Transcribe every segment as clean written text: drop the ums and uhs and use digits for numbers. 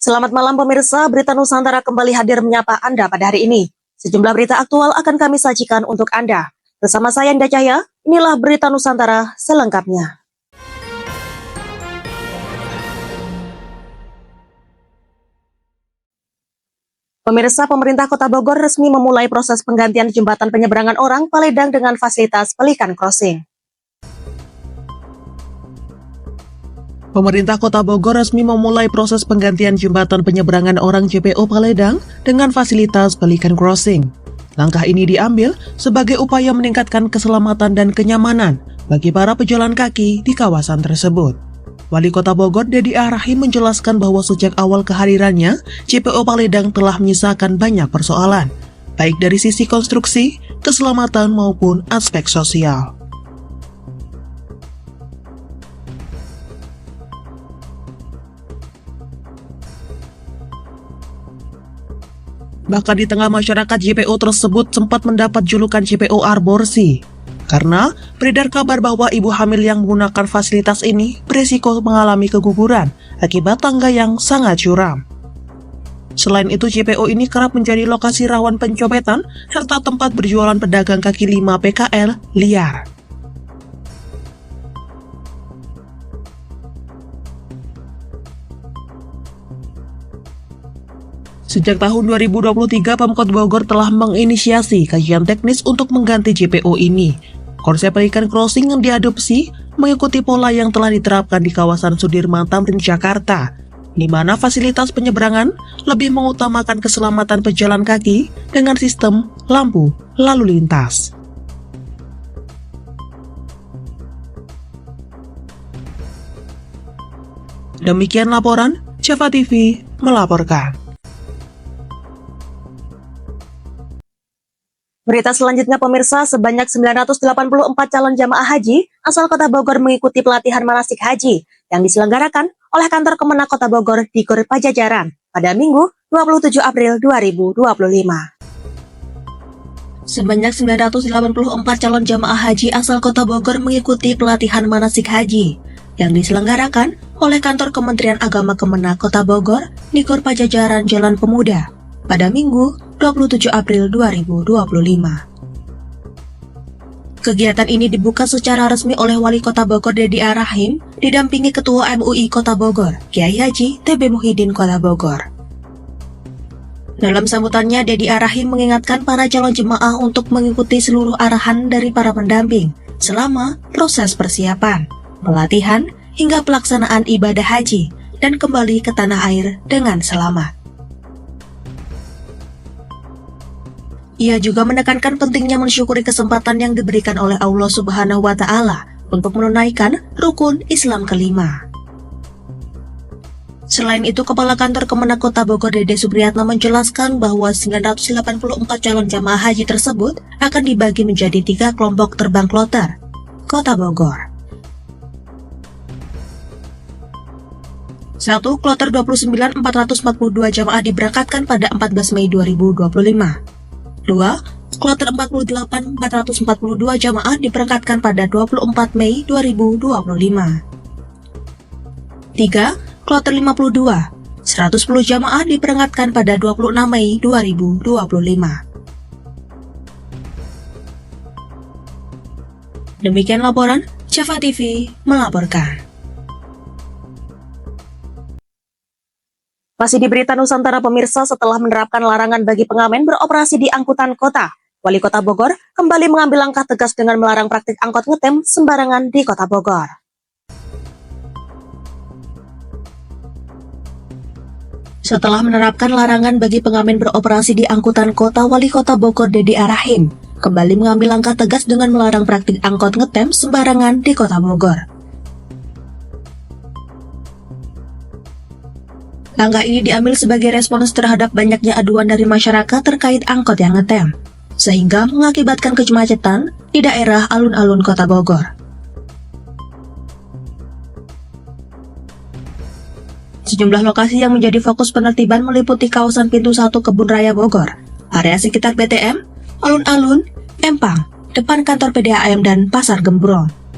Selamat malam pemirsa, Berita Nusantara kembali hadir menyapa Anda pada hari ini. Sejumlah berita aktual akan kami sajikan untuk Anda. Bersama saya Indah Cahya, inilah Berita Nusantara selengkapnya. Pemirsa, pemerintah Kota Bogor resmi memulai proses penggantian jembatan penyeberangan orang Paledang dengan fasilitas Pelikan Crossing. Pemerintah Kota Bogor resmi memulai proses penggantian jembatan penyeberangan orang JPO Paledang dengan fasilitas Pelikan Crossing. Langkah ini diambil sebagai upaya meningkatkan keselamatan dan kenyamanan bagi para pejalan kaki di kawasan tersebut. Wali Kota Bogor Dedi Arahim menjelaskan bahwa sejak awal kehadirannya, JPO Paledang telah menyisakan banyak persoalan, baik dari sisi konstruksi, keselamatan maupun aspek sosial. Bahkan di tengah masyarakat, JPO tersebut sempat mendapat julukan JPO Arborsi, karena beredar kabar bahwa ibu hamil yang menggunakan fasilitas ini beresiko mengalami keguguran akibat tangga yang sangat curam. Selain itu, JPO ini kerap menjadi lokasi rawan pencopetan serta tempat berjualan pedagang kaki lima PKL liar. Sejak tahun 2023, Pemkot Bogor telah menginisiasi kajian teknis untuk mengganti JPO ini. Konsep Pelikan Crossing yang diadopsi mengikuti pola yang telah diterapkan di kawasan Sudirman Tamrin, Jakarta, di mana fasilitas penyeberangan lebih mengutamakan keselamatan pejalan kaki dengan sistem lampu lalu lintas. Demikian laporan, Java TV melaporkan. Berita selanjutnya pemirsa, sebanyak 984 calon jamaah haji asal Kota Bogor mengikuti pelatihan manasik haji yang diselenggarakan oleh kantor Kemenak Kota Bogor di Gor Pajajaran pada Minggu 27 April 2025. Sebanyak 984 calon jamaah haji asal Kota Bogor mengikuti pelatihan manasik haji yang diselenggarakan oleh kantor Kementerian Agama Kemenak Kota Bogor di Gor Pajajaran Jalan Pemuda pada Minggu 27 April 2025. Kegiatan ini dibuka secara resmi oleh Wali Kota Bogor Dedi Arahim didampingi Ketua MUI Kota Bogor, Kiai Haji TB Muhyiddin Kota Bogor. Dalam sambutannya, Dedi Arahim mengingatkan para calon jemaah untuk mengikuti seluruh arahan dari para pendamping selama proses persiapan, pelatihan, hingga pelaksanaan ibadah haji dan kembali ke tanah air dengan selamat. Ia juga menekankan pentingnya mensyukuri kesempatan yang diberikan oleh Allah Subhanahu wa Ta'ala untuk menunaikan rukun Islam kelima. Selain itu, Kepala Kantor Kemenak Kota Bogor Dede Supriyatna menjelaskan bahwa 984 calon jamaah haji tersebut akan dibagi menjadi 3 kelompok terbang kloter Kota Bogor. 1. Kloter 29.442 jamaah diberangkatkan pada 14 Mei 2025. 2. Kloter 48.442 jamaah diberangkatkan pada 24 Mei 2025. 3. Kloter 52, 110 jamaah diberangkatkan pada 26 Mei 2025. Demikian laporan, Java TV melaporkan. Masih di Berita Nusantara pemirsa, setelah menerapkan larangan bagi pengamen beroperasi di angkutan kota, Wali Kota Bogor kembali mengambil langkah tegas dengan melarang praktik angkot ngetem sembarangan di Kota Bogor. Setelah menerapkan larangan bagi pengamen beroperasi di angkutan kota, Wali Kota Bogor Dedi Arahim kembali mengambil langkah tegas dengan melarang praktik angkot ngetem sembarangan di Kota Bogor. Langkah ini diambil sebagai respons terhadap banyaknya aduan dari masyarakat terkait angkot yang ngetem, sehingga mengakibatkan kemacetan di daerah alun-alun Kota Bogor. Sejumlah lokasi yang menjadi fokus penertiban meliputi kawasan Pintu 1 Kebun Raya Bogor, area sekitar BTM, alun-alun, Empang, depan kantor PDAM dan Pasar Gembrong.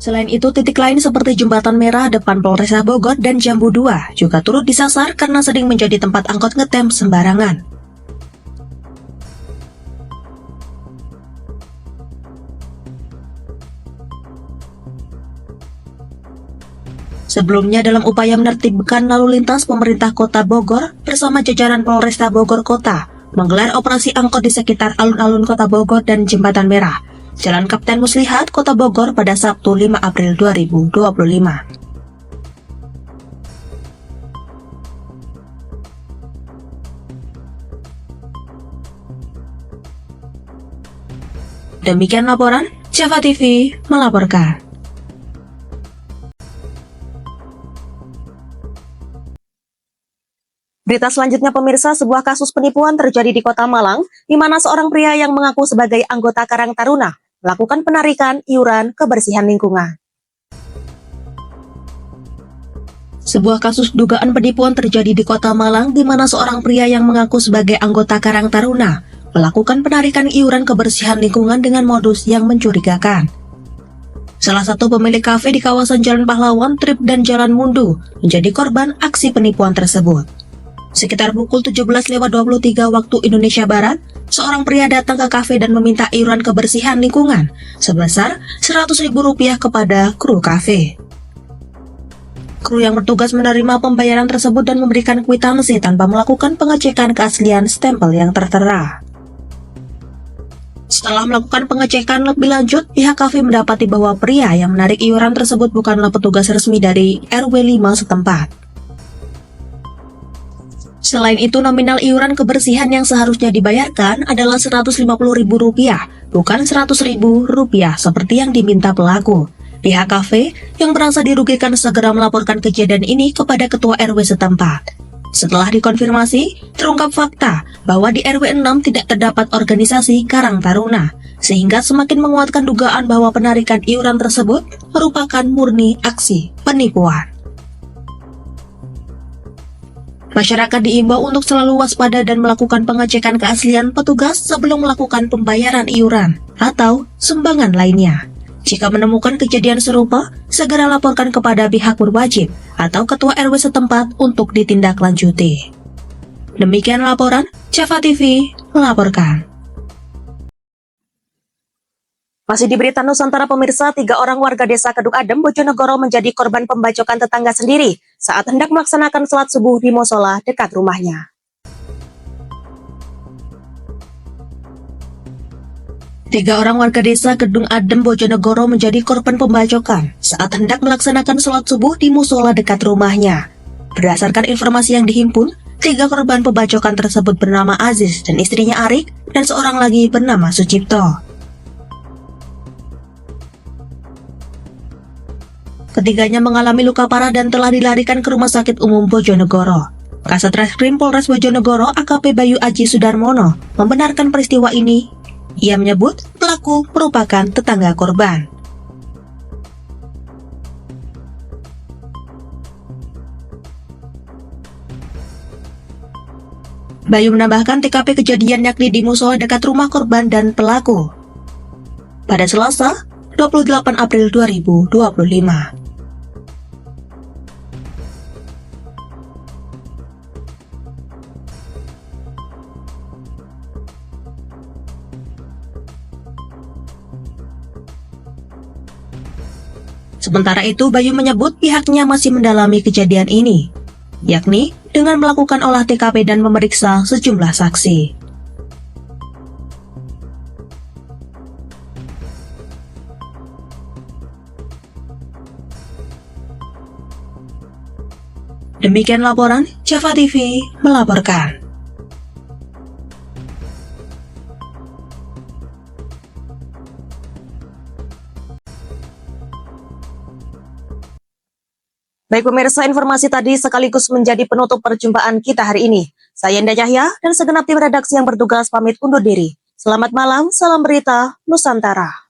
Selain itu, titik lain seperti Jembatan Merah depan Polresta Bogor dan Jambu 2 juga turut disasar karena sering menjadi tempat angkot ngetem sembarangan. Sebelumnya, dalam upaya menertibkan lalu lintas, pemerintah Kota Bogor bersama jajaran Polresta Bogor Kota menggelar operasi angkot di sekitar alun-alun Kota Bogor dan Jembatan Merah, Jalan Kapten Muslihat, Kota Bogor pada Sabtu 5 April 2025. Demikian laporan, Java TV melaporkan. Berita selanjutnya pemirsa, sebuah kasus penipuan terjadi di Kota Malang, di mana seorang pria yang mengaku sebagai anggota Karang Taruna melakukan penarikan iuran kebersihan lingkungan. Sebuah kasus dugaan penipuan terjadi di Kota Malang, di mana seorang pria yang mengaku sebagai anggota Karang Taruna melakukan penarikan iuran kebersihan lingkungan dengan modus yang mencurigakan. Salah satu pemilik kafe di kawasan Jalan Pahlawan, Trip dan Jalan Mundu menjadi korban aksi penipuan tersebut. Sekitar pukul 17.23 waktu Indonesia Barat, seorang pria datang ke kafe dan meminta iuran kebersihan lingkungan sebesar Rp100.000 kepada kru kafe. Kru yang bertugas menerima pembayaran tersebut dan memberikan kwitansi tanpa melakukan pengecekan keaslian stempel yang tertera. Setelah melakukan pengecekan lebih lanjut, pihak kafe mendapati bahwa pria yang menarik iuran tersebut bukanlah petugas resmi dari RW 5 setempat. Selain itu, nominal iuran kebersihan yang seharusnya dibayarkan adalah Rp150.000, bukan Rp100.000 seperti yang diminta pelaku. Pihak kafe yang merasa dirugikan segera melaporkan kejadian ini kepada ketua RW setempat. Setelah dikonfirmasi, terungkap fakta bahwa di RW 6 tidak terdapat organisasi Karang Taruna, sehingga semakin menguatkan dugaan bahwa penarikan iuran tersebut merupakan murni aksi penipuan. Masyarakat diimbau untuk selalu waspada dan melakukan pengecekan keaslian petugas sebelum melakukan pembayaran iuran atau sumbangan lainnya. Jika menemukan kejadian serupa, segera laporkan kepada pihak berwajib atau ketua RW setempat untuk ditindaklanjuti. Demikian laporan, Java TV melaporkan. Masih di berita Nusantara pemirsa, 3 orang warga desa Kedung Adem, Bojonegoro menjadi korban pembacokan tetangga sendiri saat hendak melaksanakan sholat subuh di musola dekat rumahnya. 3 orang warga desa Kedung Adem, Bojonegoro menjadi korban pembacokan saat hendak melaksanakan sholat subuh di musola dekat rumahnya. Berdasarkan informasi yang dihimpun, 3 korban pembacokan tersebut bernama Aziz dan istrinya Arik, dan seorang lagi bernama Sucipto. Ketiganya mengalami luka parah dan telah dilarikan ke Rumah Sakit Umum Bojonegoro. Kasat Reskrim Polres Bojonegoro AKP Bayu Aji Sudarmono membenarkan peristiwa ini. Ia menyebut pelaku merupakan tetangga korban. Bayu menambahkan TKP kejadian yakni di musola dekat rumah korban dan pelaku pada Selasa 28 April 2025. Sementara itu, Bayu menyebut pihaknya masih mendalami kejadian ini, yakni dengan melakukan olah TKP dan memeriksa sejumlah saksi. Demikian laporan, Java TV melaporkan. Baik pemirsa, informasi tadi sekaligus menjadi penutup perjumpaan kita hari ini. Saya Indah Cahya dan segenap tim redaksi yang bertugas pamit undur diri. Selamat malam, salam berita Nusantara.